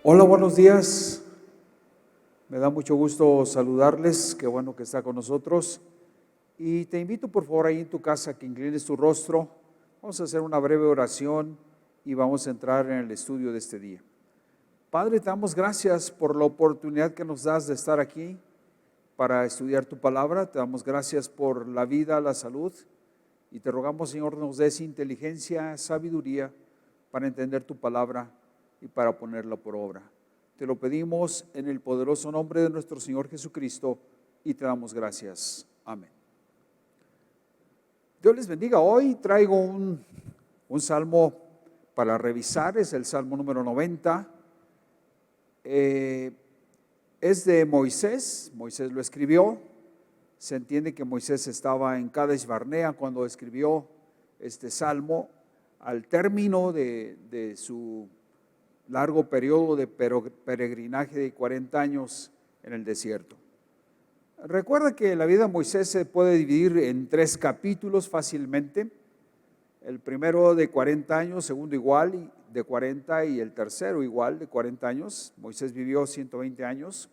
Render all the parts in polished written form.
Hola, buenos días. Me da mucho gusto saludarles. Qué bueno que está con nosotros. Y te invito, por favor, ahí en tu casa que inclines tu rostro. Vamos a hacer una breve oración y vamos a entrar en el estudio de este día. Padre, te damos gracias por la oportunidad que nos das de estar aquí para estudiar tu palabra. Te damos gracias por la vida, la salud. Y te rogamos, Señor, nos des inteligencia, sabiduría para entender tu palabra y para ponerla por obra. Te lo pedimos en el poderoso nombre de nuestro Señor Jesucristo y te damos gracias. Amén. Dios les bendiga. Hoy traigo un salmo para revisar, es el Salmo número 90. Es de Moisés lo escribió. Se entiende que Moisés estaba en Cades Barnea cuando escribió este salmo, al término de su largo periodo de peregrinaje de 40 años en el desierto. Recuerda que la vida de Moisés se puede dividir en 3 capítulos fácilmente. El primero de 40 años, segundo igual de 40 y el tercero igual de 40 años. Moisés vivió 120 años.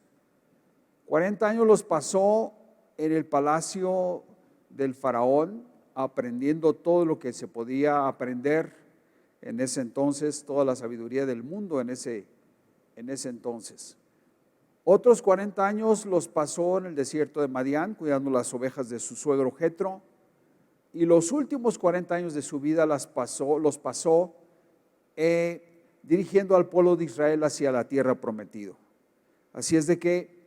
40 años los pasó en el palacio del faraón, aprendiendo todo lo que se podía aprender en ese entonces, toda la sabiduría del mundo en ese entonces. Otros 40 años los pasó en el desierto de Madián, cuidando las ovejas de su suegro Jetro, y los últimos 40 años de su vida los pasó dirigiendo al pueblo de Israel hacia la tierra prometida. Así es de que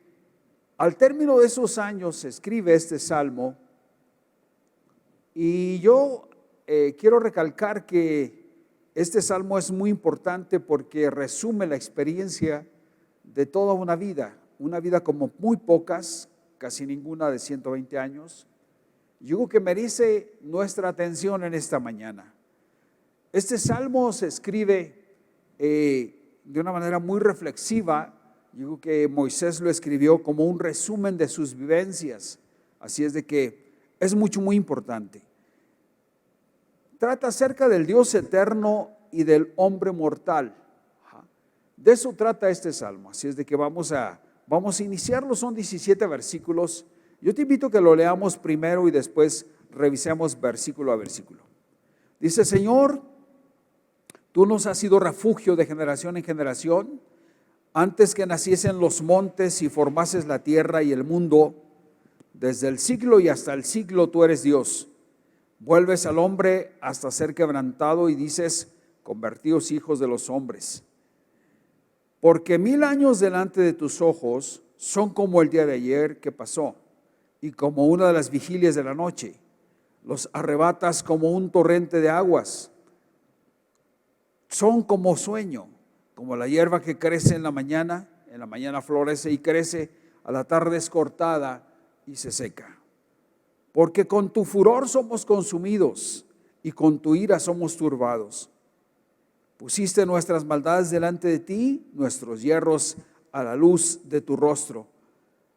al término de esos años se escribe este salmo, y yo quiero recalcar que este salmo es muy importante porque resume la experiencia de toda una vida como muy pocas, casi ninguna de 120 años. Yo digo que merece nuestra atención en esta mañana. Este salmo se escribe de una manera muy reflexiva. Yo digo que Moisés lo escribió como un resumen de sus vivencias, así es de que es muy importante. Trata acerca del Dios eterno y del hombre mortal. De eso trata este salmo, así es de que vamos a iniciarlo. Son 17 versículos. Yo te invito a que lo leamos primero y después revisemos versículo a versículo. Dice: Señor, tú nos has sido refugio de generación en generación. Antes que naciesen los montes y formases la tierra y el mundo, desde el siglo y hasta el siglo tú eres Dios. Vuelves al hombre hasta ser quebrantado y dices: convertíos hijos de los hombres. Porque 1000 años delante de tus ojos son como el día de ayer que pasó, y como una de las vigilias de la noche. Los arrebatas como un torrente de aguas. Son como sueño, como la hierba que crece en la mañana florece y crece, a la tarde es cortada y se seca. Porque con tu furor somos consumidos y con tu ira somos turbados. Pusiste nuestras maldades delante de ti, nuestros yerros a la luz de tu rostro,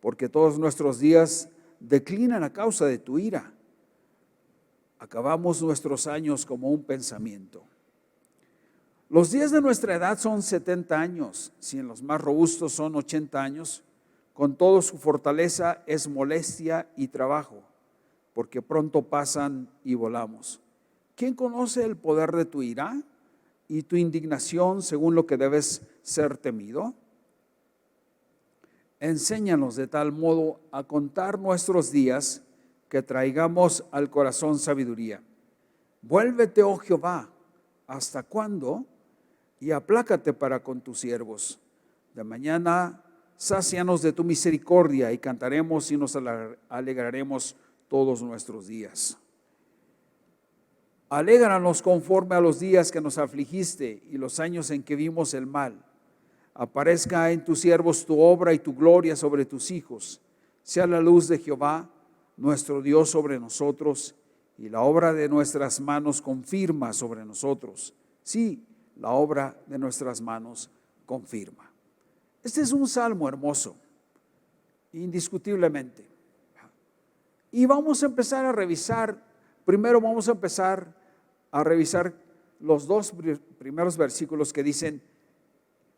porque todos nuestros días declinan a causa de tu ira. Acabamos nuestros años como un pensamiento. Los días de nuestra edad son 70 años, si en los más robustos son 80 años, con todo su fortaleza es molestia y trabajo, porque pronto pasan y volamos. ¿Quién conoce el poder de tu ira y tu indignación según lo que debes ser temido? Enséñanos de tal modo a contar nuestros días que traigamos al corazón sabiduría. Vuélvete, oh Jehová, ¿hasta cuándo? Y aplácate para con tus siervos. De mañana sácianos de tu misericordia y cantaremos y nos alegraremos todos nuestros días. Alégranos conforme a los días que nos afligiste y los años en que vimos el mal. Aparezca en tus siervos tu obra y tu gloria sobre tus hijos. Sea la luz de Jehová, nuestro Dios, sobre nosotros, y la obra de nuestras manos confirma sobre nosotros. Sí, la obra de nuestras manos confirma. Este es un salmo hermoso, indiscutiblemente. Y vamos a empezar a revisar. Primero vamos a empezar a revisar los 2 primeros versículos que dicen: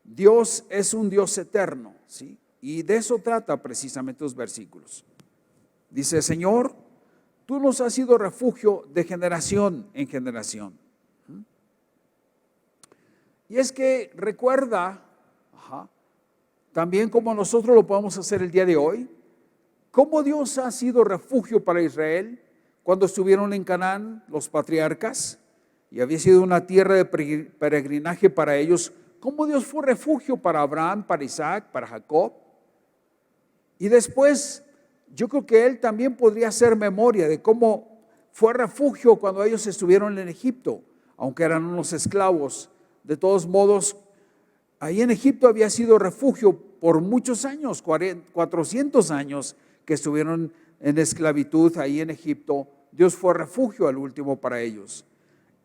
Dios es un Dios eterno, ¿sí? Y de eso trata precisamente los versículos. Dice, Señor, tú nos has sido refugio de generación en generación. Y es que recuerda, también como nosotros lo podemos hacer el día de hoy, cómo Dios ha sido refugio para Israel cuando estuvieron en Canaán los patriarcas y había sido una tierra de peregrinaje para ellos, cómo Dios fue refugio para Abraham, para Isaac, para Jacob. Y después yo creo que él también podría hacer memoria de cómo fue refugio cuando ellos estuvieron en Egipto, aunque eran unos esclavos. De todos modos, ahí en Egipto había sido refugio por muchos años, 400 años que estuvieron en esclavitud ahí en Egipto. Dios fue refugio al último para ellos.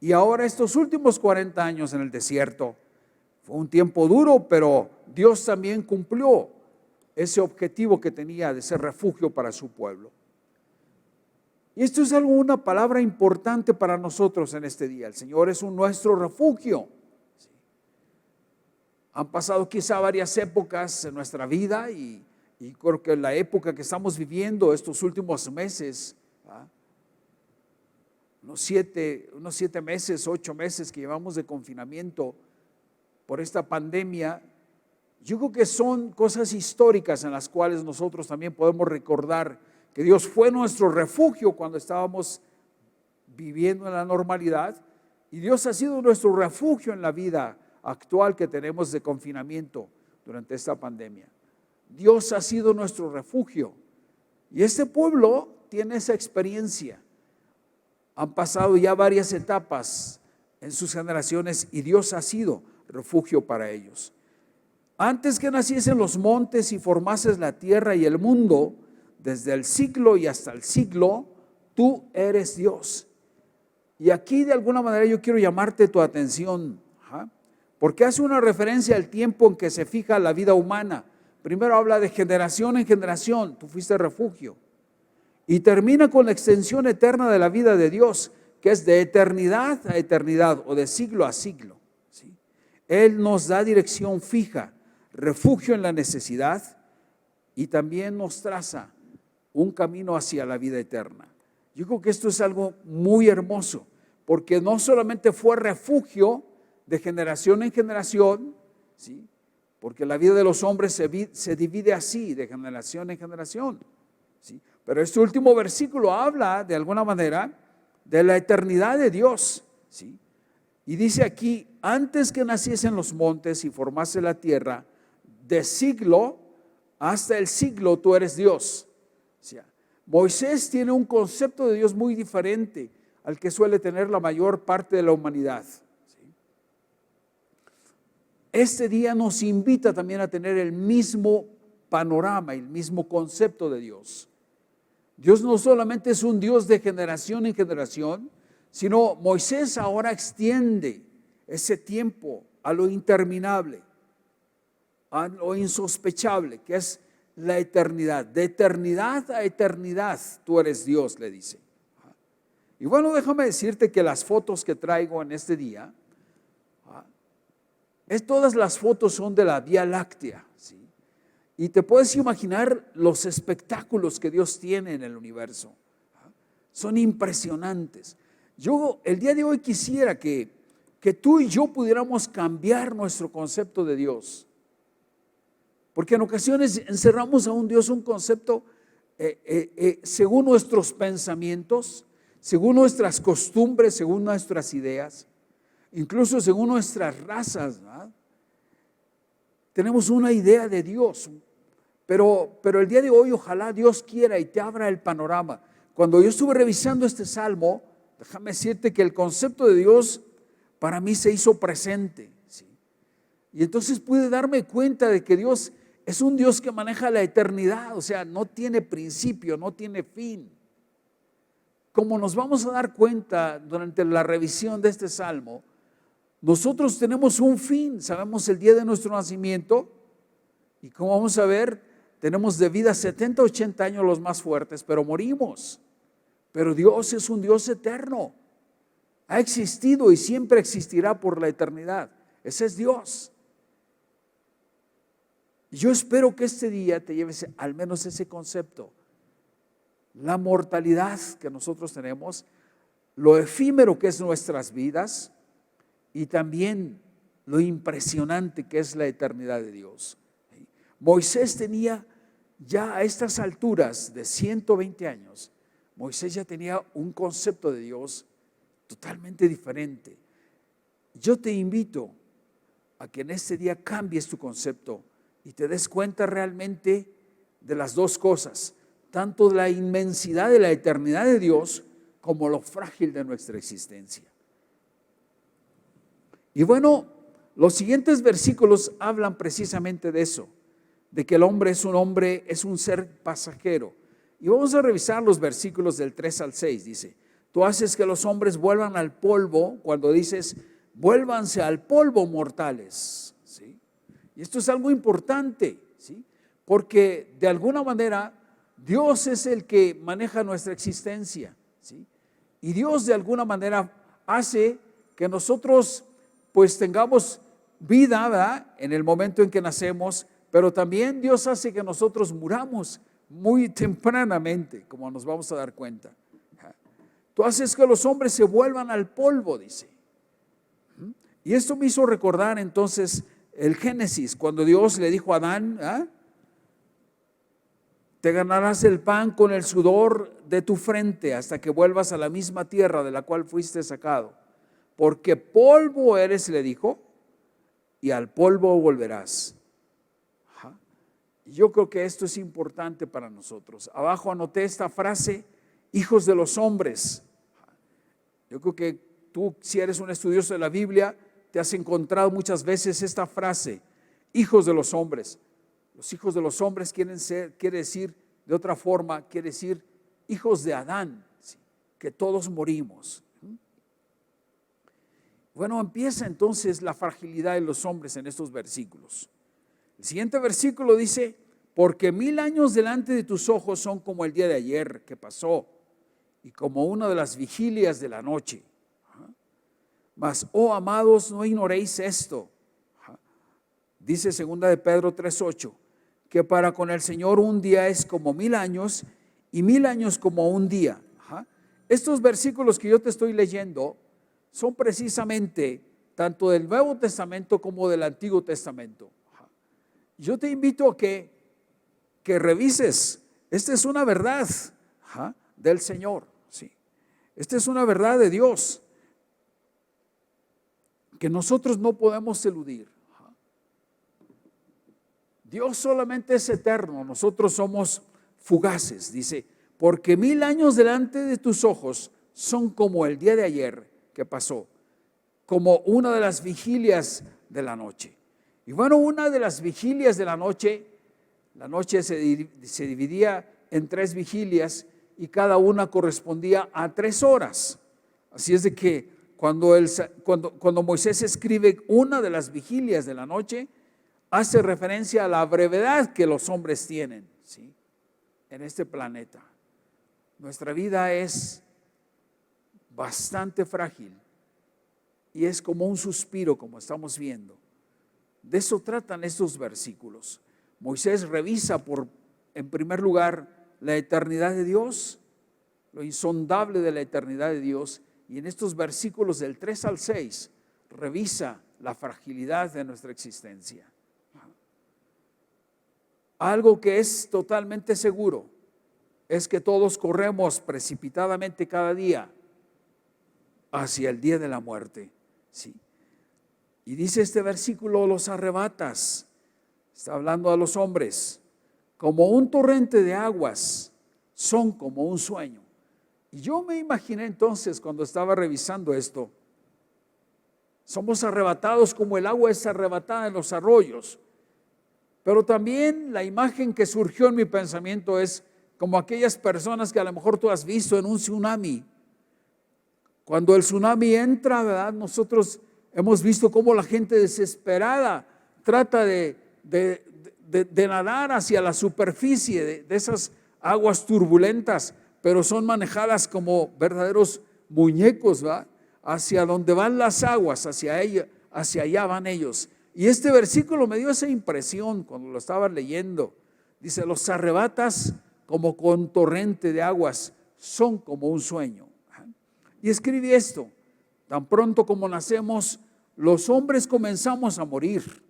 Y ahora estos últimos 40 años en el desierto, fue un tiempo duro, pero Dios también cumplió ese objetivo que tenía de ser refugio para su pueblo. Y esto es una palabra importante para nosotros en este día. El Señor es nuestro refugio. Han pasado quizá varias épocas en nuestra vida y creo que la época que estamos viviendo estos últimos meses, unos 7 meses, 8 meses que llevamos de confinamiento por esta pandemia, yo creo que son cosas históricas en las cuales nosotros también podemos recordar que Dios fue nuestro refugio cuando estábamos viviendo en la normalidad, y Dios ha sido nuestro refugio en la vida actual que tenemos de confinamiento durante esta pandemia. Dios ha sido nuestro refugio y este pueblo tiene esa experiencia. Han pasado ya varias etapas en sus generaciones y Dios ha sido refugio para ellos. Antes que naciesen los montes y formases la tierra y el mundo, desde el siglo y hasta el siglo, tú eres Dios. Y aquí de alguna manera yo quiero llamarte tu atención, porque hace una referencia al tiempo en que se fija la vida humana. Primero habla de generación en generación, tú fuiste refugio. Y termina con la extensión eterna de la vida de Dios, que es de eternidad a eternidad o de siglo a siglo, ¿sí? Él nos da dirección fija, refugio en la necesidad y también nos traza un camino hacia la vida eterna. Yo creo que esto es algo muy hermoso, porque no solamente fue refugio de generación en generación, ¿sí? Porque la vida de los hombres se divide así, de generación en generación, ¿sí? Pero este último versículo habla de alguna manera de la eternidad de Dios, ¿sí? Y dice aquí, antes que naciesen los montes y formase la tierra, de siglo hasta el siglo tú eres Dios. O sea, Moisés tiene un concepto de Dios muy diferente al que suele tener la mayor parte de la humanidad, ¿sí? Este día nos invita también a tener el mismo panorama, el mismo concepto de Dios. Dios no solamente es un Dios de generación en generación, sino Moisés ahora extiende ese tiempo a lo interminable, a lo insospechable, que es la eternidad. De eternidad a eternidad tú eres Dios, le dice. Y bueno, déjame decirte que las fotos que traigo en este día, todas las fotos son de la Vía Láctea, ¿sí? Y te puedes imaginar los espectáculos que Dios tiene en el universo. Son impresionantes. Yo el día de hoy quisiera que tú y yo pudiéramos cambiar nuestro concepto de Dios. Porque en ocasiones encerramos a un Dios, un concepto según nuestros pensamientos, según nuestras costumbres, según nuestras ideas, incluso según nuestras razas, ¿verdad? Tenemos una idea de Dios, pero el día de hoy ojalá Dios quiera y te abra el panorama. Cuando yo estuve revisando este salmo, déjame decirte que el concepto de Dios para mí se hizo presente, ¿sí? Y entonces pude darme cuenta de que Dios es un Dios que maneja la eternidad, o sea, no tiene principio, no tiene fin. Como nos vamos a dar cuenta durante la revisión de este salmo, nosotros tenemos un fin, sabemos el día de nuestro nacimiento y como vamos a ver, tenemos de vida 70, 80 años los más fuertes, pero morimos. Pero Dios es un Dios eterno, ha existido y siempre existirá por la eternidad. Ese es Dios. Yo espero que este día te lleves al menos ese concepto. La mortalidad que nosotros tenemos, lo efímero que es nuestras vidas y también lo impresionante que es la eternidad de Dios. Moisés tenía ya a estas alturas de 120 años, Moisés ya tenía un concepto de Dios totalmente diferente. Yo te invito a que en este día cambies tu concepto y te des cuenta realmente de las dos cosas, tanto de la inmensidad de la eternidad de Dios como lo frágil de nuestra existencia. Y bueno, los siguientes versículos hablan precisamente de eso, de que el hombre, es un ser pasajero. Y vamos a revisar los versículos del 3 al 6. Dice, tú haces que los hombres vuelvan al polvo, cuando dices, vuélvanse al polvo, mortales. ¿Sí? Y esto es algo importante, ¿sí? Porque de alguna manera Dios es el que maneja nuestra existencia, ¿sí? Y Dios de alguna manera hace que nosotros pues tengamos vida, ¿verdad?, en el momento en que nacemos, pero también Dios hace que nosotros muramos muy tempranamente, como nos vamos a dar cuenta. Tú haces que los hombres se vuelvan al polvo, dice. Y esto me hizo recordar entonces el Génesis, cuando Dios le dijo a Adán, te ganarás el pan con el sudor de tu frente hasta que vuelvas a la misma tierra de la cual fuiste sacado. Porque polvo eres, le dijo, y al polvo volverás. Yo creo que esto es importante para nosotros. Abajo anoté esta frase, hijos de los hombres. Yo creo que tú, si eres un estudioso de la Biblia, te has encontrado muchas veces esta frase, hijos de los hombres. Los hijos de los hombres quiere decir, de otra forma, quiere decir hijos de Adán, ¿sí?, que todos morimos. Bueno, empieza entonces la fragilidad de los hombres en estos versículos. El siguiente versículo dice, porque 1000 años delante de tus ojos son como el día de ayer que pasó y como una de las vigilias de la noche. Mas, oh amados, no ignoréis esto. Dice 2 de Pedro 3:8, que para con el Señor un día es como 1000 años y 1000 años como un día. Estos versículos que yo te estoy leyendo son precisamente tanto del Nuevo Testamento como del Antiguo Testamento. Yo te invito a que revises. Esta es una verdad del Señor, ¿sí? Esta es una verdad de Dios que nosotros no podemos eludir. Dios solamente es eterno, nosotros somos fugaces. Dice, porque 1000 años delante de tus ojos son como el día de ayer que pasó, como una de las vigilias de la noche. Y bueno, una de las vigilias de la noche se dividía en 3 vigilias y cada una correspondía a 3 horas. Así es de que cuando Moisés escribe una de las vigilias de la noche, hace referencia a la brevedad que los hombres tienen, ¿sí?, en este planeta. Nuestra vida es bastante frágil y es como un suspiro, como estamos viendo. De eso tratan estos versículos. Moisés revisa en primer lugar la eternidad de Dios, lo insondable de la eternidad de Dios, y en estos versículos del 3 al 6 revisa la fragilidad de nuestra existencia. Algo que es totalmente seguro es que todos corremos precipitadamente cada día hacia el día de la muerte, ¿sí? Y dice este versículo, los arrebatas, está hablando a los hombres, como un torrente de aguas, son como un sueño. Y yo me imaginé entonces cuando estaba revisando esto, somos arrebatados como el agua es arrebatada en los arroyos. Pero también la imagen que surgió en mi pensamiento es como aquellas personas que a lo mejor tú has visto en un tsunami. Cuando el tsunami entra, ¿verdad?, nosotros hemos visto cómo la gente desesperada trata de nadar hacia la superficie de esas aguas turbulentas, pero son manejadas como verdaderos muñecos, ¿verdad?, hacia donde van las aguas, hacia allá van ellos. Y este versículo me dio esa impresión cuando lo estaba leyendo. Dice, los arrebatas como con torrente de aguas, son como un sueño. Y escribí esto, tan pronto como nacemos, los hombres comenzamos a morir.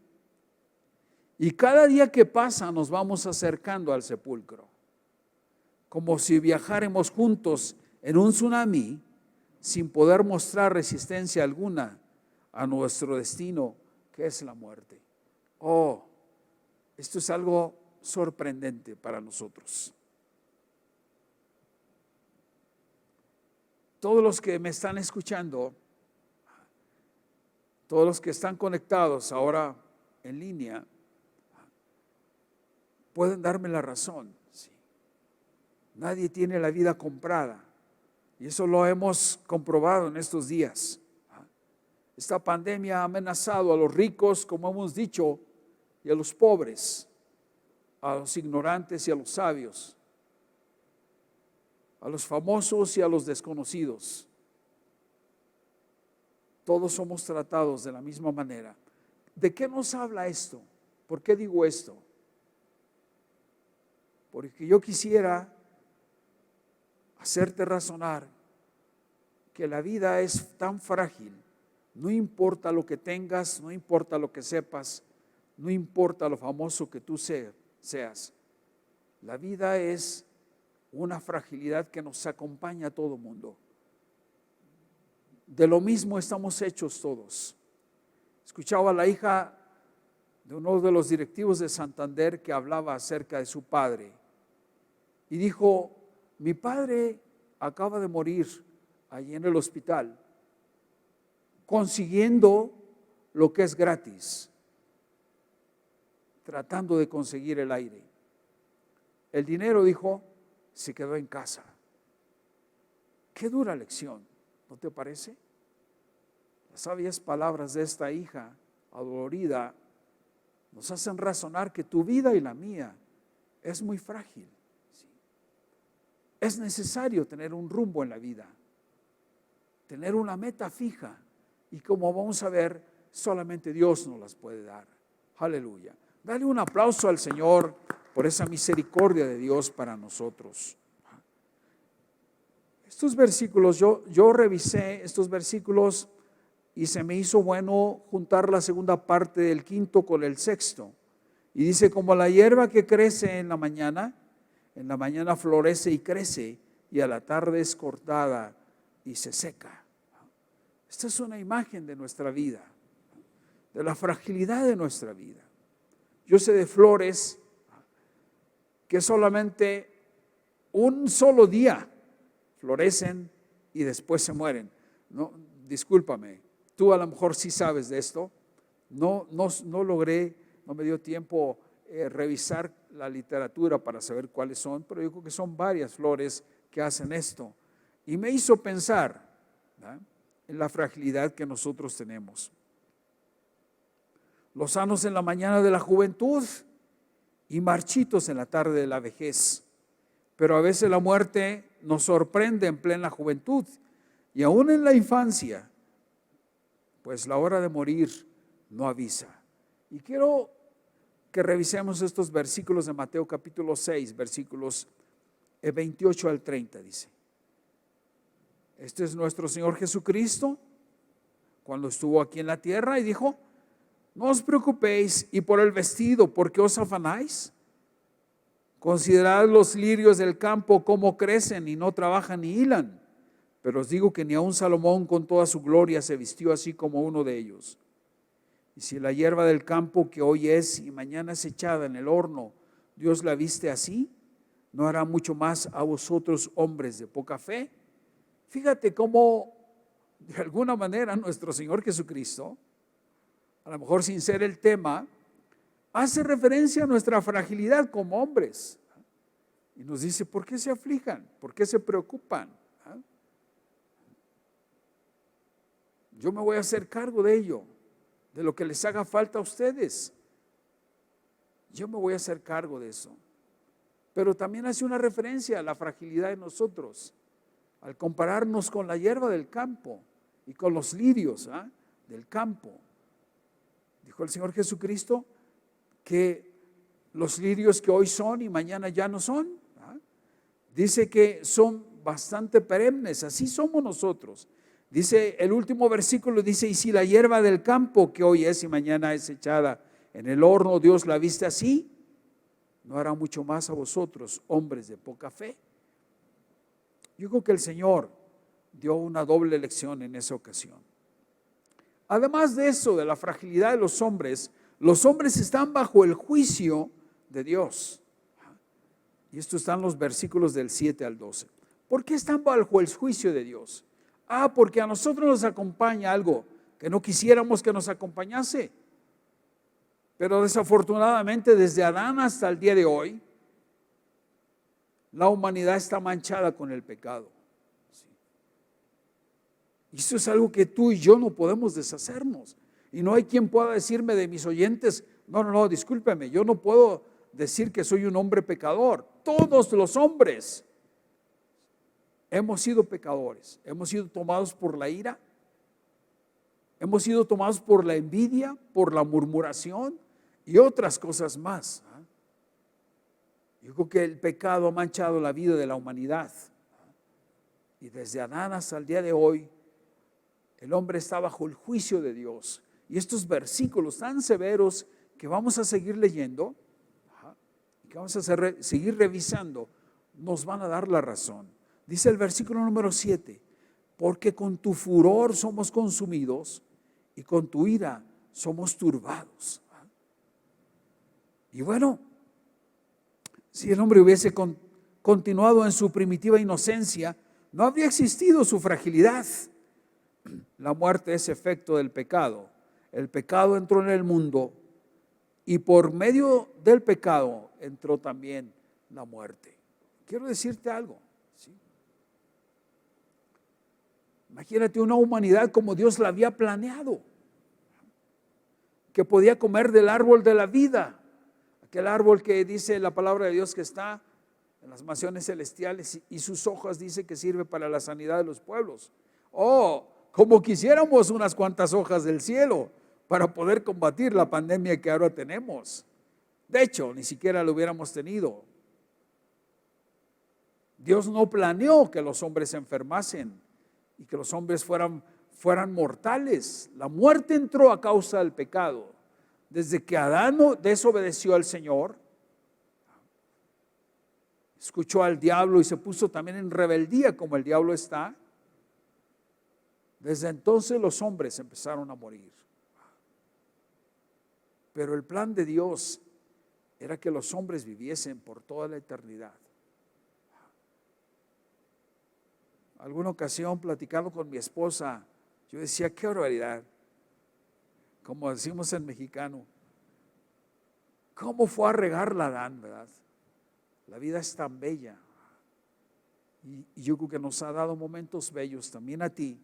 Y cada día que pasa nos vamos acercando al sepulcro, como si viajáramos juntos en un tsunami sin poder mostrar resistencia alguna a nuestro destino, que es la muerte. Oh, esto es algo sorprendente para nosotros. Todos los que me están escuchando, todos los que están conectados ahora en línea, pueden darme la razón. Sí. Nadie tiene la vida comprada, y eso lo hemos comprobado en estos días. Esta pandemia ha amenazado a los ricos, como hemos dicho, y a los pobres, a los ignorantes y a los sabios, a los famosos y a los desconocidos. Todos somos tratados de la misma manera. ¿De qué nos habla esto? ¿Por qué digo esto? Porque yo quisiera hacerte razonar que la vida es tan frágil. No importa lo que tengas, no importa lo que sepas, no importa lo famoso que tú seas. La vida es una fragilidad que nos acompaña a todo mundo. De lo mismo estamos hechos todos. Escuchaba a la hija de uno de los directivos de Santander que hablaba acerca de su padre y dijo, mi padre acaba de morir allí en el hospital, consiguiendo lo que es gratis, tratando de conseguir el aire. El dinero, dijo, se quedó en casa. Qué dura lección, ¿no te parece? Las sabias palabras de esta hija adolorida nos hacen razonar que tu vida y la mía es muy frágil. ¿Sí? Es necesario tener un rumbo en la vida, tener una meta fija, y como vamos a ver, solamente Dios nos las puede dar. Aleluya. Dale un aplauso al Señor por esa misericordia de Dios para nosotros. Estos versículos, yo revisé estos versículos y se me hizo bueno juntar la segunda parte del quinto con el sexto. Y dice, como la hierba que crece en la mañana florece y crece, y a la tarde es cortada y se seca. Esta es una imagen de nuestra vida, de la fragilidad de nuestra vida. Yo sé de flores que solamente un solo día florecen y después se mueren. No, discúlpame, tú a lo mejor sí sabes de esto. No logré, no me dio tiempo revisar la literatura para saber cuáles son, pero yo creo que son varias flores que hacen esto. Y me hizo pensar, ¿verdad?, en la fragilidad que nosotros tenemos. Lozanos en la mañana de la juventud y marchitos en la tarde de la vejez. Pero a veces la muerte nos sorprende en plena juventud y aún en la infancia, pues la hora de morir no avisa. Y quiero que revisemos estos versículos de Mateo capítulo 6, versículos 28 al 30, dice. Este es nuestro Señor Jesucristo cuando estuvo aquí en la tierra y dijo, no os preocupéis y por el vestido, ¿por qué os afanáis? Considerad los lirios del campo cómo crecen y no trabajan ni hilan, pero os digo que ni aun Salomón con toda su gloria se vistió así como uno de ellos. Y si la hierba del campo que hoy es y mañana es echada en el horno, Dios la viste así, ¿no hará mucho más a vosotros, hombres de poca fe? Fíjate cómo de alguna manera nuestro Señor Jesucristo, a lo mejor sin ser el tema, hace referencia a nuestra fragilidad como hombres. Y nos dice, ¿por qué se aflijan? ¿Por qué se preocupan? Yo me voy a hacer cargo de ello, de lo que les haga falta a ustedes. Yo me voy a hacer cargo de eso. Pero también hace una referencia a la fragilidad de nosotros, al compararnos con la hierba del campo y con los lirios del campo. Dijo el Señor Jesucristo que los lirios que hoy son y mañana ya no son. Dice que son bastante perennes, así somos nosotros. Dice el último versículo, dice, y si la hierba del campo que hoy es y mañana es echada en el horno, Dios la viste así, ¿no hará mucho más a vosotros, hombres de poca fe? Yo creo que el Señor dio una doble lección en esa ocasión. Además de eso, de la fragilidad de los hombres están bajo el juicio de Dios. Y esto está en los versículos del 7 al 12. ¿Por qué están bajo el juicio de Dios? Porque a nosotros nos acompaña algo que no quisiéramos que nos acompañase. Pero desafortunadamente desde Adán hasta el día de hoy, la humanidad está manchada con el pecado. Y eso es algo que tú y yo no podemos deshacernos. Y no hay quien pueda decirme de mis oyentes, no, discúlpeme, yo no puedo decir que soy un hombre pecador. Todos los hombres hemos sido pecadores, hemos sido tomados por la ira, hemos sido tomados por la envidia, por la murmuración y otras cosas más. Yo creo que el pecado ha manchado la vida de la humanidad. Y desde Adán hasta el día de hoy, el hombre está bajo el juicio de Dios. Y estos versículos tan severos que vamos a seguir leyendo, que vamos a seguir revisando, nos van a dar la razón. Dice el versículo número 7, porque con tu furor somos consumidos y con tu ira somos turbados. Y bueno, si el hombre hubiese continuado en su primitiva inocencia, no habría existido su fragilidad. La muerte es efecto del pecado. El pecado entró en el mundo y por medio del pecado entró también la muerte. Quiero decirte algo, ¿sí? Imagínate una humanidad como Dios la había planeado, que podía comer del árbol de la vida, aquel árbol que dice la palabra de Dios que está en las mansiones celestiales y sus hojas dice que sirve para la sanidad de los pueblos. Como quisiéramos unas cuantas hojas del cielo para poder combatir la pandemia que ahora tenemos. De hecho, ni siquiera lo hubiéramos tenido. Dios no planeó que los hombres se enfermasen y que los hombres fueran mortales. La muerte entró a causa del pecado. Desde que Adán desobedeció al Señor, escuchó al diablo y se puso también en rebeldía como el diablo está, desde entonces los hombres empezaron a morir. Pero el plan de Dios era que los hombres viviesen por toda la eternidad. Alguna ocasión platicando con mi esposa, yo decía, qué barbaridad, como decimos en mexicano, ¿cómo fue a regarla Adán, verdad? La vida es tan bella y yo creo que nos ha dado momentos bellos también a ti,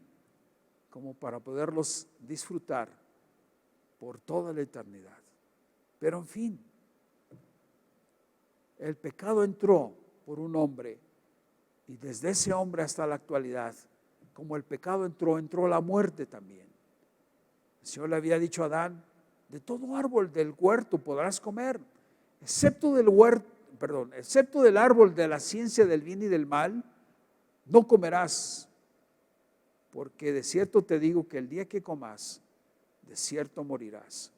como para poderlos disfrutar por toda la eternidad. Pero en fin, el pecado entró por un hombre y desde ese hombre hasta la actualidad, como el pecado entró la muerte también. El Señor le había dicho a Adán, de todo árbol del huerto podrás comer, excepto del árbol de la ciencia del bien y del mal, no comerás, porque de cierto te digo que el día que comas, de cierto morirás.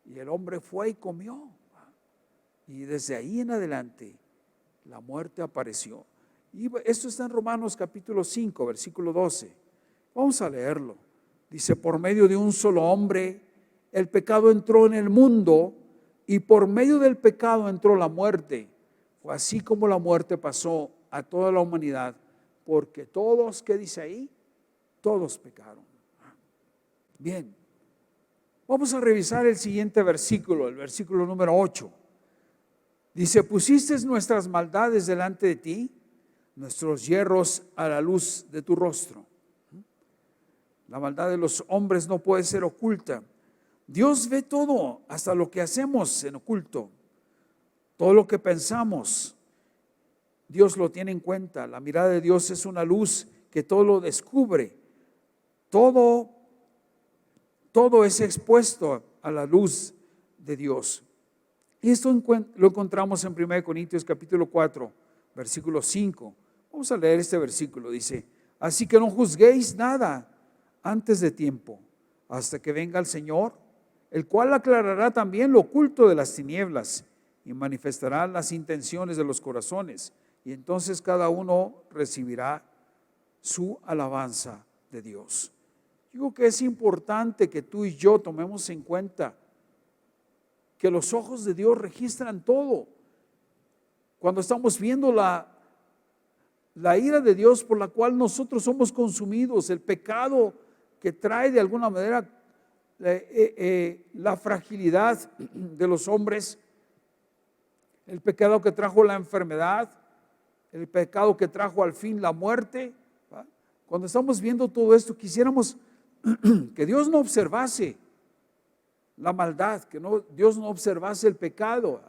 Y el hombre fue y comió. Y desde ahí en adelante, la muerte apareció. Y esto está en Romanos capítulo 5, versículo 12. Vamos a leerlo. Dice, por medio de un solo hombre, el pecado entró en el mundo y por medio del pecado entró la muerte. Fue así como la muerte pasó a toda la humanidad, porque todos, ¿qué dice ahí? Todos pecaron. Bien, vamos a revisar el siguiente versículo, el versículo número 8. Dice, pusiste nuestras maldades delante de ti, nuestros yerros a la luz de tu rostro. La maldad de los hombres no puede ser oculta. Dios ve todo, hasta lo que hacemos en oculto. Todo lo que pensamos, Dios lo tiene en cuenta. La mirada de Dios es una luz que todo lo descubre. Todo es expuesto a la luz de Dios. Y esto lo encontramos en 1 Corintios capítulo 4, versículo 5. Vamos a leer este versículo, dice: así que no juzguéis nada antes de tiempo, hasta que venga el Señor, el cual aclarará también lo oculto de las tinieblas y manifestará las intenciones de los corazones, y entonces cada uno recibirá su alabanza de Dios. Digo que es importante que tú y yo tomemos en cuenta que los ojos de Dios registran todo. Cuando estamos viendo la ira de Dios por la cual nosotros somos consumidos, el pecado que trae de alguna manera la fragilidad de los hombres, el pecado que trajo la enfermedad, el pecado que trajo al fin la muerte. Cuando estamos viendo todo esto, quisiéramos que Dios no observase la maldad, que Dios no observase el pecado,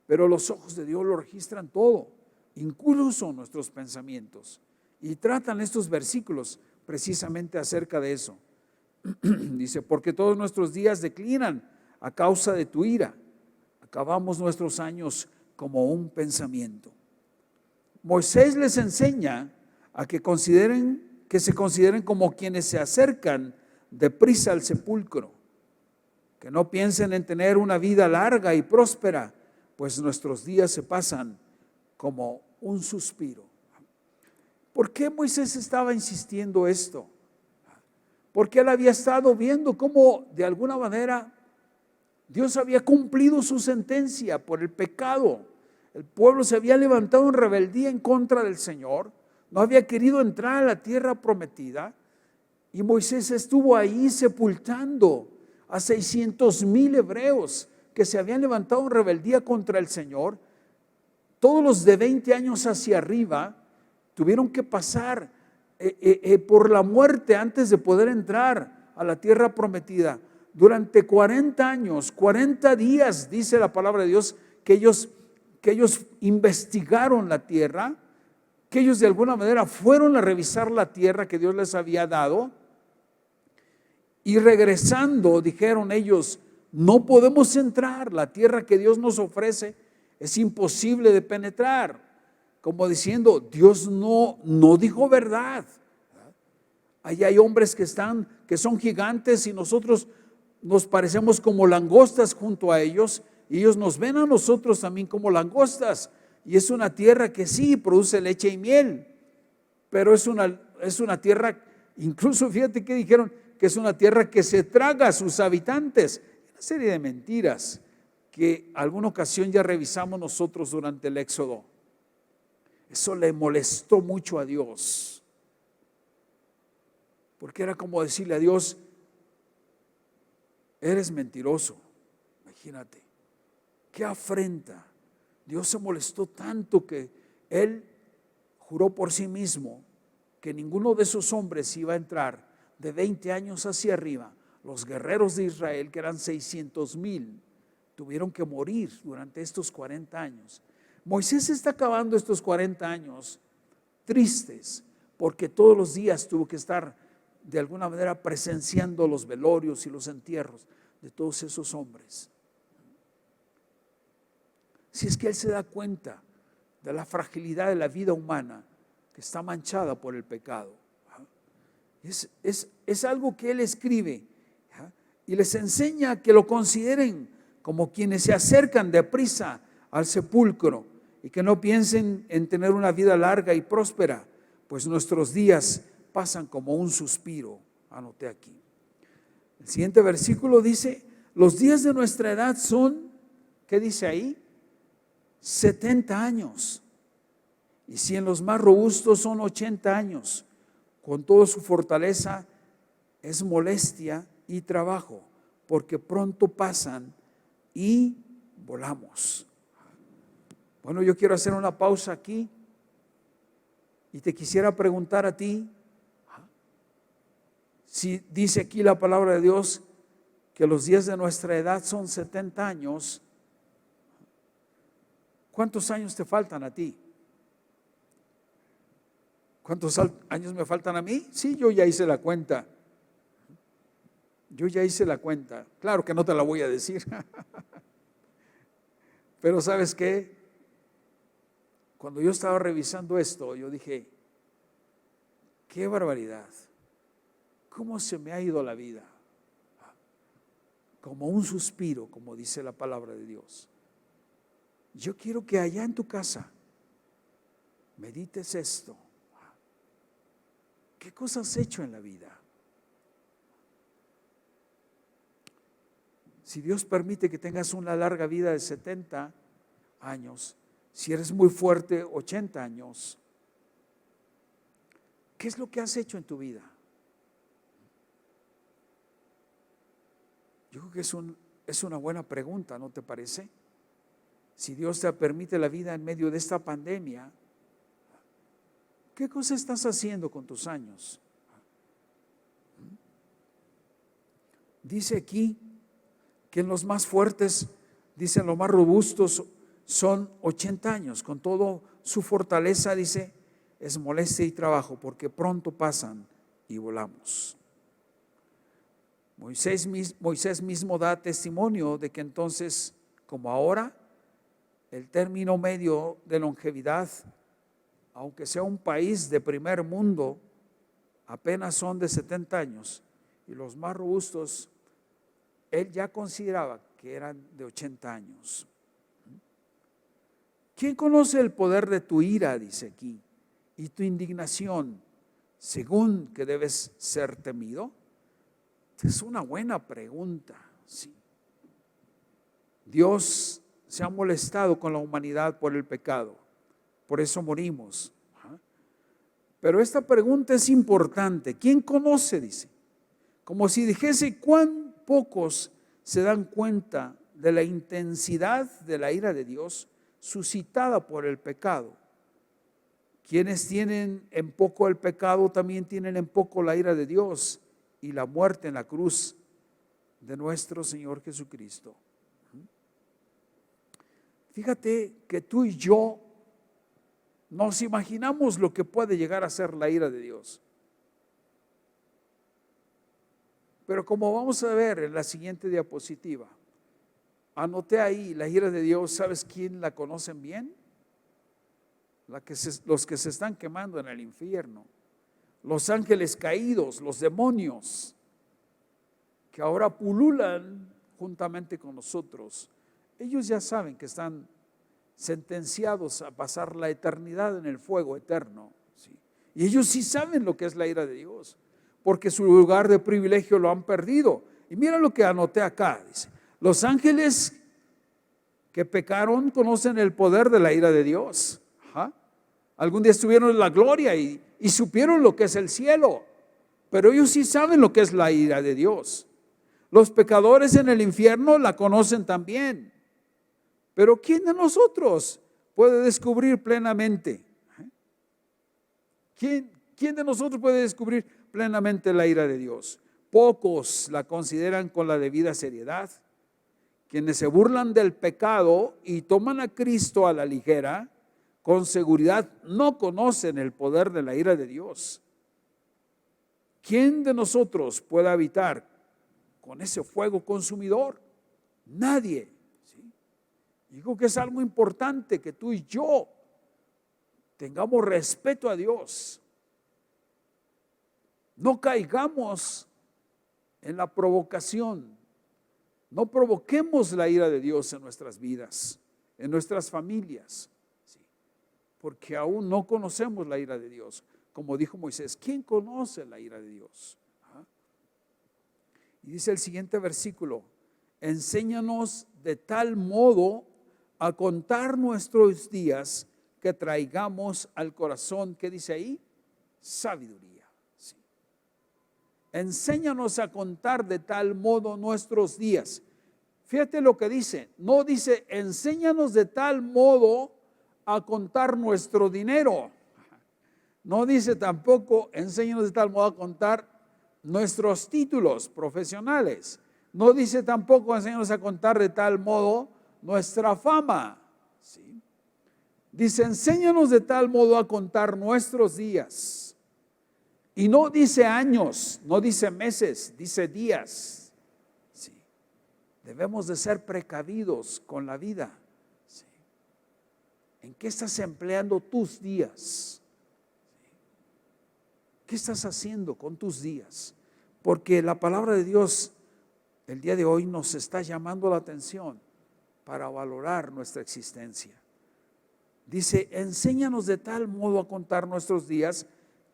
pero los ojos de Dios lo registran todo, incluso nuestros pensamientos, y tratan estos versículos precisamente acerca de eso. Dice: porque todos nuestros días declinan a causa de tu ira, acabamos nuestros años como un pensamiento. Moisés les enseña a que se consideren como quienes se acercan deprisa al sepulcro, que no piensen en tener una vida larga y próspera, pues nuestros días se pasan como un suspiro. ¿Por qué Moisés estaba insistiendo esto? Porque él había estado viendo cómo de alguna manera Dios había cumplido su sentencia por el pecado. El pueblo se había levantado en rebeldía en contra del Señor, no había querido entrar a la tierra prometida, y Moisés estuvo ahí sepultando a 600,000 hebreos que se habían levantado en rebeldía contra el Señor. Todos los de 20 años hacia arriba tuvieron que pasar por la muerte antes de poder entrar a la tierra prometida. Durante 40 años, 40 días, dice la palabra de Dios, que ellos investigaron la tierra, que ellos de alguna manera fueron a revisar la tierra que Dios les había dado, y regresando dijeron ellos: no podemos entrar, la tierra que Dios nos ofrece es imposible de penetrar, como diciendo: Dios no dijo verdad. Ahí hay hombres que son gigantes y nosotros nos parecemos como langostas junto a ellos, y ellos nos ven a nosotros también como langostas, y es una tierra que sí produce leche y miel, pero es una tierra, incluso fíjate que dijeron que es una tierra que se traga a sus habitantes. Una serie de mentiras que alguna ocasión ya revisamos nosotros durante el Éxodo. Eso le molestó mucho a Dios, porque era como decirle a Dios: eres mentiroso. Imagínate, qué afrenta. Dios se molestó tanto que Él juró por sí mismo que ninguno de esos hombres iba a entrar de 20 años hacia arriba. Los guerreros de Israel, que eran 600,000, tuvieron que morir durante estos 40 años. Moisés está acabando estos 40 años tristes, porque todos los días tuvo que estar de alguna manera presenciando los velorios y los entierros de todos esos hombres. Si es que él se da cuenta de la fragilidad de la vida humana que está manchada por el pecado. Es algo que él escribe y les enseña que lo consideren como quienes se acercan deprisa al sepulcro y que no piensen en tener una vida larga y próspera, pues nuestros días pasan como un suspiro. Anoté aquí. El siguiente versículo dice: los días de nuestra edad son, ¿qué dice ahí? 70 años. Y si en los más robustos son 80 años, con toda su fortaleza es molestia y trabajo, porque pronto pasan y volamos. Bueno, yo quiero hacer una pausa aquí y te quisiera preguntar a ti, si dice aquí la palabra de Dios que los días de nuestra edad son 70 años, ¿cuántos años te faltan a ti? ¿Cuántos años me faltan a mí? Sí, yo ya hice la cuenta. Yo ya hice la cuenta. Claro que no te la voy a decir. Pero ¿sabes qué? Cuando yo estaba revisando esto, yo dije, qué barbaridad. ¿Cómo se me ha ido la vida? Como un suspiro, como dice la palabra de Dios. Yo quiero que allá en tu casa medites esto. ¿Qué cosas has hecho en la vida? Si Dios permite que tengas una larga vida de 70 años, si eres muy fuerte, 80 años, ¿qué es lo que has hecho en tu vida? Yo creo que es una buena pregunta, ¿no te parece? Si Dios te permite la vida en medio de esta pandemia, ¿qué cosa estás haciendo con tus años? Dice aquí que en los más fuertes, dicen los más robustos, son 80 años. Con todo su fortaleza, dice, es molestia y trabajo, porque pronto pasan y volamos. Moisés mismo da testimonio de que entonces, como ahora, el término medio de longevidad, aunque sea un país de primer mundo, apenas son de 70 años, y los más robustos, él ya consideraba que eran de 80 años. ¿Quién conoce el poder de tu ira, dice aquí, y tu indignación, según que debes ser temido? Es una buena pregunta, sí. Dios se ha molestado con la humanidad por el pecado, por eso morimos. Pero esta pregunta es importante. ¿Quién conoce? Dice, como si dijese, ¿cuán pocos se dan cuenta de la intensidad de la ira de Dios suscitada por el pecado? Quienes tienen en poco el pecado también tienen en poco la ira de Dios y la muerte en la cruz de nuestro Señor Jesucristo. Fíjate que tú y yo nos imaginamos lo que puede llegar a ser la ira de Dios. Pero como vamos a ver en la siguiente diapositiva, anoté ahí la ira de Dios. ¿Sabes quién la conocen bien? Los que se están quemando en el infierno, los ángeles caídos, los demonios, que ahora pululan juntamente con nosotros. Ellos ya saben que están sentenciados a pasar la eternidad en el fuego eterno, ¿sí? Y ellos sí saben lo que es la ira de Dios, porque su lugar de privilegio lo han perdido. Y mira lo que anoté acá, dice, los ángeles que pecaron conocen el poder de la ira de Dios. Algún día estuvieron en la gloria y supieron lo que es el cielo, pero ellos sí saben lo que es la ira de Dios. Los pecadores en el infierno la conocen también, pero ¿quién de nosotros puede descubrir plenamente? ¿Quién de nosotros puede descubrir plenamente la ira de Dios? Pocos la consideran con la debida seriedad. Quienes se burlan del pecado y toman a Cristo a la ligera, con seguridad no conocen el poder de la ira de Dios. ¿Quién de nosotros puede habitar con ese fuego consumidor? Nadie, ¿sí? Digo que es algo importante que tú y yo tengamos respeto a Dios. No caigamos en la provocación. No provoquemos la ira de Dios en nuestras vidas, en nuestras familias, ¿sí? Porque aún no conocemos la ira de Dios. Como dijo Moisés, ¿quién conoce la ira de Dios? Y dice el siguiente versículo, enséñanos de tal modo a contar nuestros días que traigamos al corazón, ¿qué dice ahí? Sabiduría. Sí. Enséñanos a contar de tal modo nuestros días. Fíjate lo que dice, no dice enséñanos de tal modo a contar nuestro dinero. No dice tampoco enséñanos de tal modo a contar nuestros títulos profesionales. No dice tampoco enséñanos a contar de tal modo nuestra fama, ¿sí? Dice enséñanos de tal modo a contar nuestros días. Y no dice años, no dice meses, dice días. Debemos de ser precavidos con la vida. ¿Sí? ¿En qué estás empleando tus días? ¿Qué estás haciendo con tus días? Porque la palabra de Dios el día de hoy nos está llamando la atención para valorar nuestra existencia. Dice, enséñanos de tal modo a contar nuestros días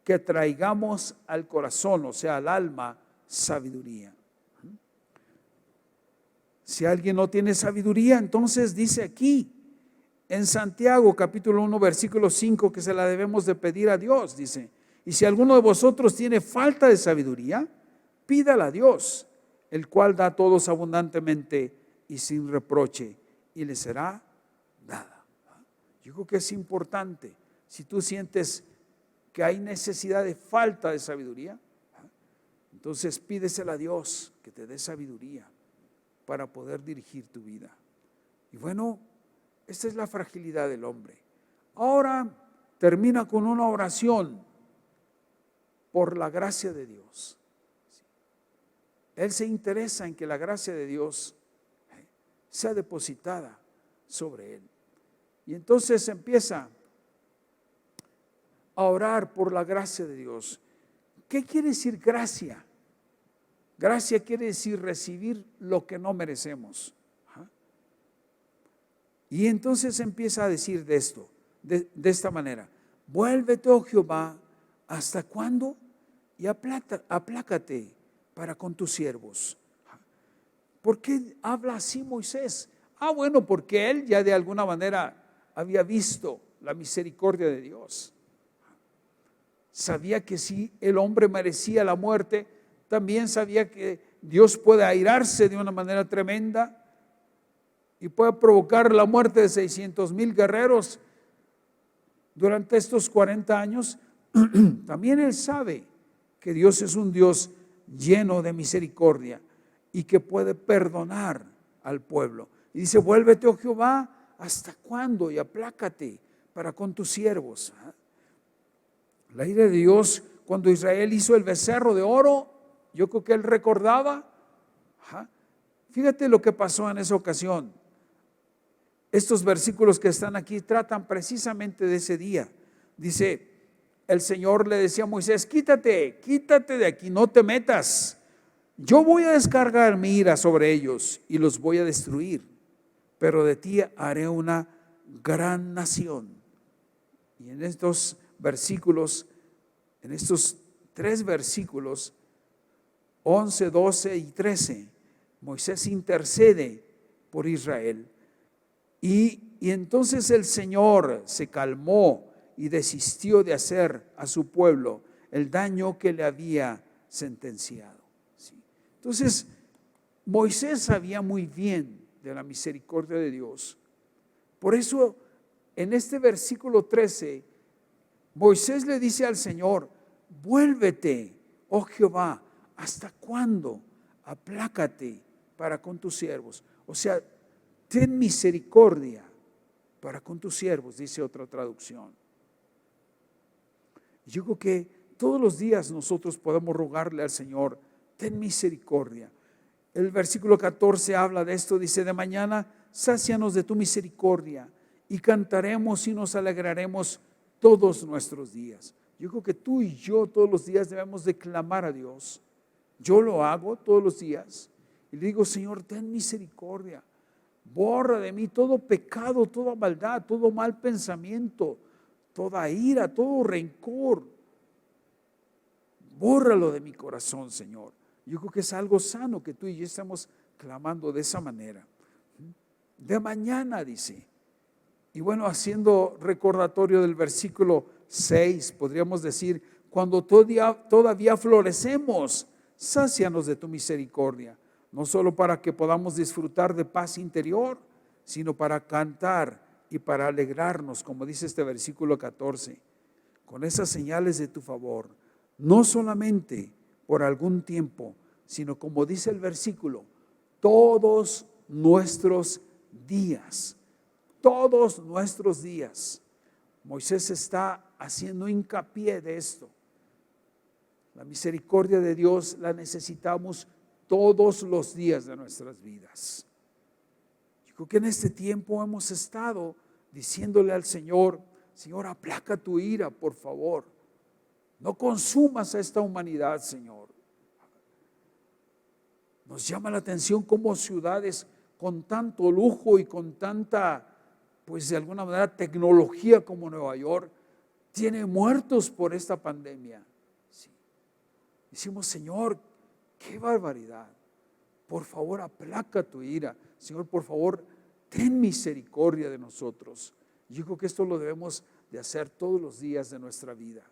que traigamos al corazón, o sea, al alma, sabiduría. Si alguien no tiene sabiduría, entonces dice aquí, en Santiago capítulo 1 versículo 5, que se la debemos de pedir a Dios, dice, y si alguno de vosotros tiene falta de sabiduría, pídala a Dios, el cual da a todos abundantemente y sin reproche, y le será dada. Yo creo que es importante, si tú sientes que hay necesidad de falta de sabiduría, entonces pídesela a Dios que te dé sabiduría para poder dirigir tu vida. Y bueno, esta es la fragilidad del hombre. Ahora termina con una oración por la gracia de Dios. Él se interesa en que la gracia de Dios sea depositada sobre él. Y entonces empieza a orar por la gracia de Dios. ¿Qué quiere decir gracia? Gracia quiere decir recibir lo que no merecemos. Y entonces empieza a decir de esto, de esta manera: vuélvete, oh Jehová, ¿hasta cuándo? Y aplácate para con tus siervos. ¿Por qué habla así Moisés? Bueno, porque él ya de alguna manera había visto la misericordia de Dios. Sabía que si el hombre merecía la muerte, también sabía que Dios puede airarse de una manera tremenda y puede provocar la muerte de 600,000 guerreros durante estos 40 años. También él sabe que Dios es un Dios lleno de misericordia y que puede perdonar al pueblo. Y dice: vuélvete, oh Jehová, ¿hasta cuándo? Y aplácate para con tus siervos. La ira de Dios, cuando Israel hizo el becerro de oro, yo creo que él recordaba. Fíjate lo que pasó en esa ocasión. Estos versículos que están aquí tratan precisamente de ese día. Dice, el Señor le decía a Moisés: quítate de aquí, no te metas. Yo voy a descargar mi ira sobre ellos y los voy a destruir, pero de ti haré una gran nación. Y en estos versículos, en estos 3 versículos, 11, 12 y 13, Moisés intercede por Israel. Y entonces el Señor se calmó y desistió de hacer a su pueblo el daño que le había sentenciado. ¿Sí? Entonces, Moisés sabía muy bien de la misericordia de Dios. Por eso, en este versículo 13, Moisés le dice al Señor: vuélvete, oh Jehová, ¿hasta cuándo? Aplácate para con tus siervos. O sea, ten misericordia para con tus siervos, dice otra traducción. Yo creo que todos los días nosotros podemos rogarle al Señor: ten misericordia. El versículo 14 habla de esto, dice: de mañana sácianos de tu misericordia y cantaremos y nos alegraremos todos nuestros días. Yo creo que tú y yo todos los días debemos de clamar a Dios. Yo lo hago todos los días y le digo: Señor, ten misericordia. Borra de mí todo pecado, toda maldad, todo mal pensamiento, toda ira, todo rencor. Bórralo de mi corazón, Señor. Yo creo que es algo sano que tú y yo estamos clamando de esa manera. De mañana, dice. Y bueno, haciendo recordatorio del versículo 6, podríamos decir: cuando todavía florecemos, sácianos de tu misericordia. No solo para que podamos disfrutar de paz interior, sino para cantar y para alegrarnos, como dice este versículo 14, con esas señales de tu favor, no solamente por algún tiempo, sino, como dice el versículo, todos nuestros días. Todos nuestros días. Moisés está haciendo hincapié de esto. La misericordia de Dios la necesitamos todos los días de nuestras vidas. Yo creo que en este tiempo hemos estado diciéndole al Señor: Señor, aplaca tu ira, por favor. No consumas a esta humanidad, Señor. Nos llama la atención cómo ciudades con tanto lujo y con tanta, pues de alguna manera, tecnología como Nueva York, tiene muertos por esta pandemia. Sí. Decimos: Señor, qué barbaridad. Por favor, aplaca tu ira. Señor, por favor, ten misericordia de nosotros. Yo creo que esto lo debemos de hacer todos los días de nuestra vida.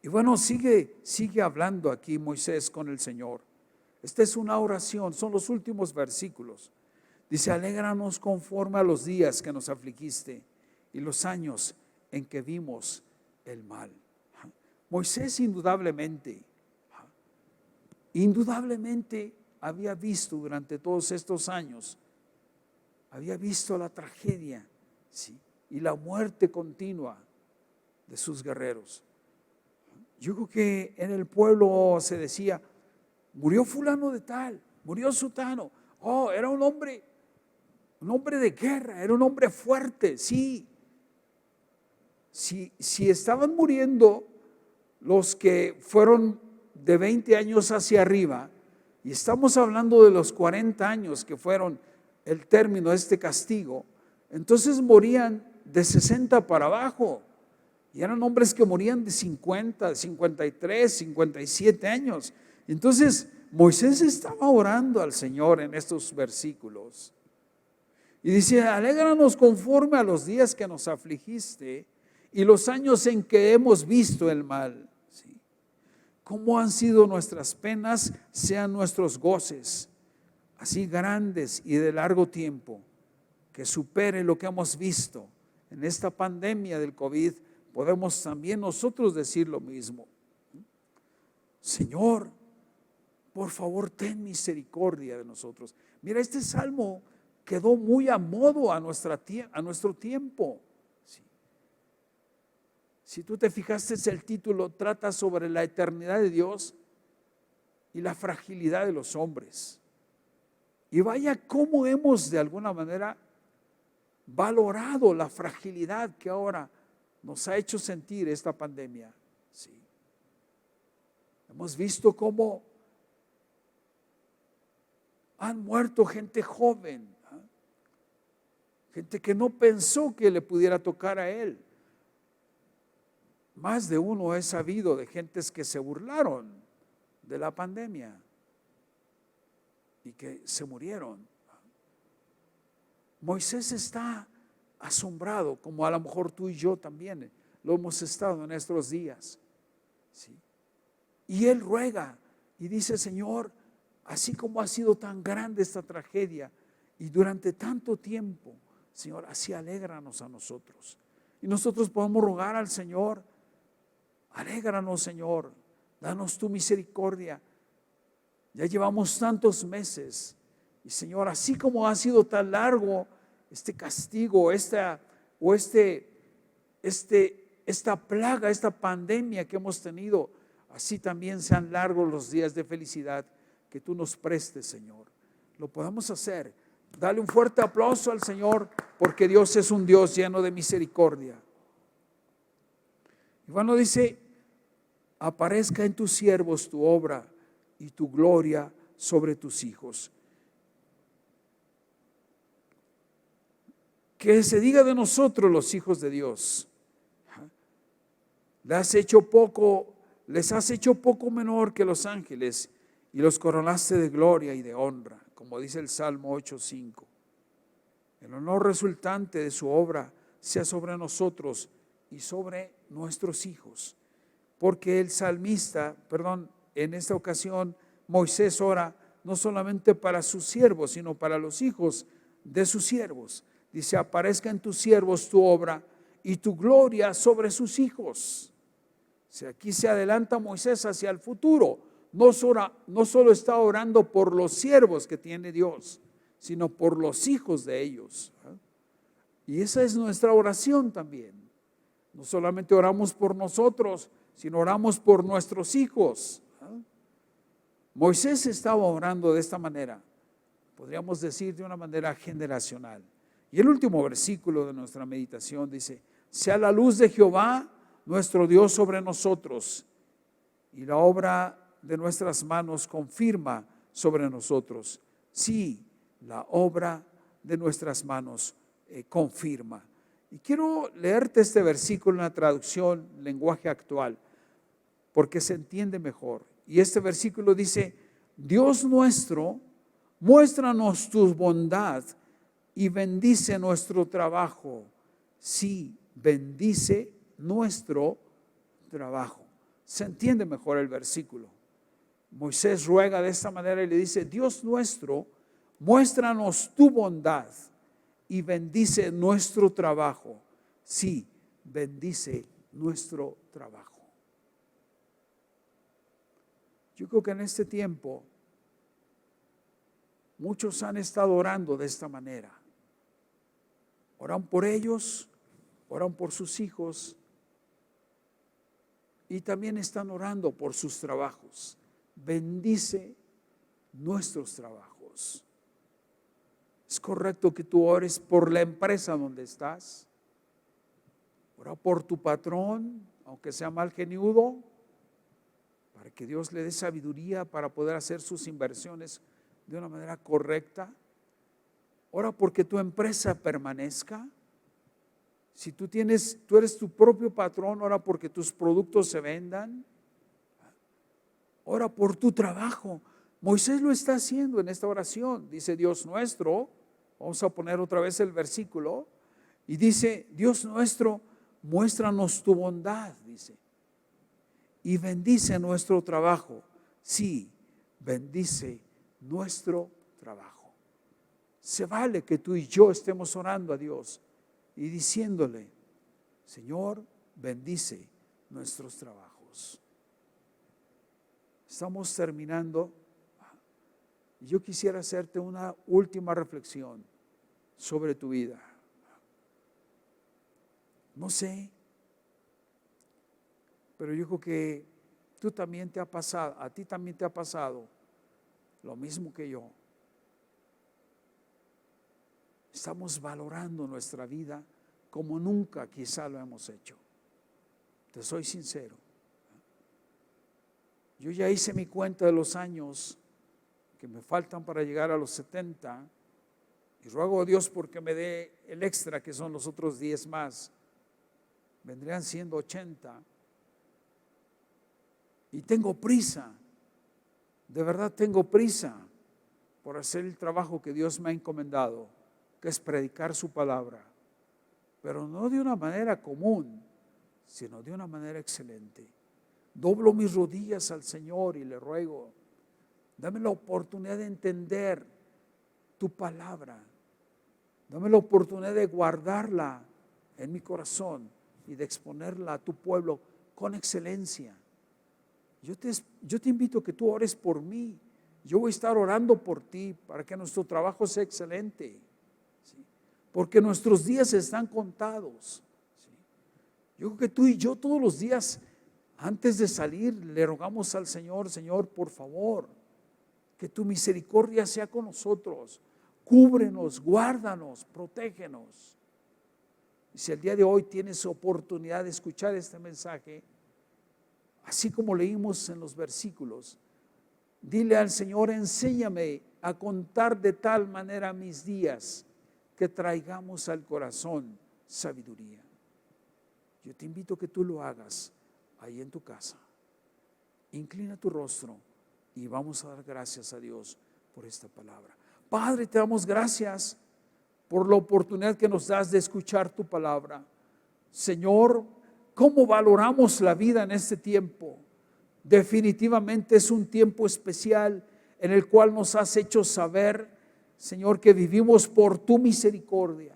Y bueno, sigue hablando aquí Moisés con el Señor. Esta es una oración, son los últimos versículos. Dice: alégranos conforme a los días que nos afligiste y los años en que vimos el mal. Moisés indudablemente había visto durante todos estos años, había visto la tragedia, ¿sí?, y la muerte continua de sus guerreros. Yo creo que en el pueblo se decía: murió fulano de tal, murió sutano. Oh, era un hombre de guerra, era un hombre fuerte, sí. Si estaban muriendo los que fueron de 20 años hacia arriba, y estamos hablando de los 40 años que fueron el término de este castigo, entonces morían de 60 para abajo. Y eran hombres que morían de 50, de 53, 57 años. Entonces Moisés estaba orando al Señor en estos versículos. Y dice: alégranos conforme a los días que nos afligiste y los años en que hemos visto el mal. ¿Sí? Cómo han sido nuestras penas, sean nuestros goces, así grandes y de largo tiempo, que supere lo que hemos visto en esta pandemia del COVID. Podemos también nosotros decir lo mismo. Señor, por favor, ten misericordia de nosotros. Mira, este salmo quedó muy a modo a nuestro tiempo. Sí. Si tú te fijaste, el título trata sobre la eternidad de Dios y la fragilidad de los hombres. Y vaya cómo hemos de alguna manera valorado la fragilidad que ahora nos ha hecho sentir esta pandemia. Sí. Hemos visto cómo han muerto gente joven, ¿eh? Gente que no pensó que le pudiera tocar a él. Más de uno he sabido de gentes que se burlaron de la pandemia y que se murieron. Moisés está asombrado, como a lo mejor tú y yo también lo hemos estado en estos días. ¿Sí? Y él ruega y dice: Señor, así como ha sido tan grande esta tragedia y durante tanto tiempo, Señor, así alégranos a nosotros. Y nosotros podemos rogar al Señor: alégranos, Señor, danos tu misericordia. Ya llevamos tantos meses y, Señor, así como ha sido tan largo este castigo, esta plaga, esta pandemia que hemos tenido, así también sean largos los días de felicidad que tú nos prestes, Señor. Lo podemos hacer. Dale un fuerte aplauso al Señor, porque Dios es un Dios lleno de misericordia. Y bueno, dice: aparezca en tus siervos tu obra y tu gloria sobre tus hijos. Que se diga de nosotros, los hijos de Dios: les has hecho poco menor que los ángeles y los coronaste de gloria y de honra, como dice el Salmo 8:5. El honor resultante de su obra sea sobre nosotros y sobre nuestros hijos. Porque el salmista, en esta ocasión Moisés ora no solamente para sus siervos, sino para los hijos de sus siervos. Dice: aparezca en tus siervos tu obra y tu gloria sobre sus hijos. O sea, aquí se adelanta Moisés hacia el futuro. No solo está orando por los siervos que tiene Dios, sino por los hijos de ellos. Y esa es nuestra oración también. No solamente oramos por nosotros, sino oramos por nuestros hijos. Moisés estaba orando de esta manera, podríamos decir de una manera generacional. Y el último versículo de nuestra meditación dice: sea la luz de Jehová nuestro Dios sobre nosotros, y la obra de nuestras manos confirma sobre nosotros. Sí, la obra de nuestras manos confirma. Y quiero leerte este versículo en la traducción lenguaje actual, porque se entiende mejor. Y este versículo dice: Dios nuestro, muéstranos tu bondad y bendice nuestro trabajo. Sí, bendice nuestro trabajo. Se entiende mejor el versículo. Moisés ruega de esta manera y le dice: Dios nuestro, muéstranos tu bondad y bendice nuestro trabajo. Sí, bendice nuestro trabajo. Yo creo que en este tiempo muchos han estado orando de esta manera. Oran por ellos, oran por sus hijos y también están orando por sus trabajos. Bendice nuestros trabajos. Es correcto que tú ores por la empresa donde estás. Ora por tu patrón, aunque sea mal geniudo, para que Dios le dé sabiduría para poder hacer sus inversiones de una manera correcta. Ora porque tu empresa permanezca. Si tú eres tu propio patrón, ora porque tus productos se vendan. Ora por tu trabajo. Moisés lo está haciendo en esta oración. Dice: Dios nuestro, vamos a poner otra vez el versículo, y dice: Dios nuestro, muéstranos tu bondad, dice, y bendice nuestro trabajo. Sí, bendice nuestro trabajo. Se vale que tú y yo estemos orando a Dios y diciéndole: Señor, bendice nuestros trabajos. Estamos terminando. Yo quisiera hacerte una última reflexión sobre tu vida. No sé, pero yo creo que a ti también te ha pasado lo mismo que yo. Estamos valorando nuestra vida como nunca quizá lo hemos hecho. Te soy sincero. Yo ya hice mi cuenta de los años que me faltan para llegar a los 70 y ruego a Dios porque me dé el extra, que son los otros 10 más. Vendrían siendo 80. Y tengo prisa, de verdad tengo prisa por hacer el trabajo que Dios me ha encomendado, que es predicar su palabra, pero no de una manera común, sino de una manera excelente. Doblo mis rodillas al Señor y le ruego: dame la oportunidad de entender tu palabra, dame la oportunidad de guardarla en mi corazón y de exponerla a tu pueblo con excelencia. Yo te invito a que tú ores por mí. Yo voy a estar orando por ti para que nuestro trabajo sea excelente, ¿sí? Porque nuestros días están contados, ¿sí? Yo creo que tú y yo todos los días, antes de salir, le rogamos al Señor: Señor, por favor, que tu misericordia sea con nosotros. Cúbrenos, guárdanos, protégenos. Y si el día de hoy tienes oportunidad de escuchar este mensaje, así como leímos en los versículos, dile al Señor: enséñame a contar de tal manera mis días que traigamos al corazón sabiduría. Yo te invito a que tú lo hagas ahí en tu casa. Inclina tu rostro y vamos a dar gracias a Dios por esta palabra. Padre, te damos gracias por la oportunidad que nos das de escuchar tu palabra. Señor, ¿cómo valoramos la vida en este tiempo? Definitivamente es un tiempo especial en el cual nos has hecho saber, Señor, que vivimos por tu misericordia.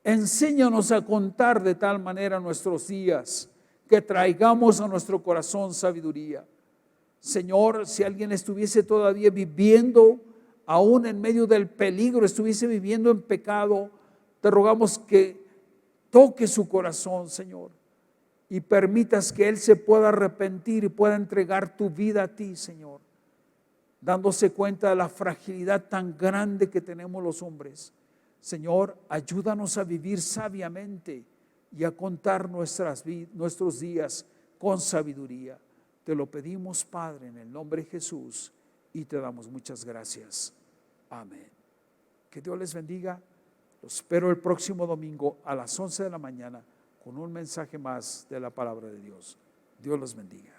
Enséñanos a contar de tal manera nuestros días que traigamos a nuestro corazón sabiduría. Señor, si alguien estuviese todavía viviendo aún en medio del peligro, estuviese viviendo en pecado, te rogamos que toque su corazón, Señor, y permitas que él se pueda arrepentir y pueda entregar tu vida a ti, Señor. dándose cuenta de la fragilidad tan grande que tenemos los hombres. Señor, ayúdanos a vivir sabiamente y a contar nuestros días con sabiduría. Te lo pedimos, Padre, en el nombre de Jesús, y te damos muchas gracias. Amén. Que Dios les bendiga. Los espero el próximo domingo a las 11 de la mañana con un mensaje más de la palabra de Dios. Dios los bendiga.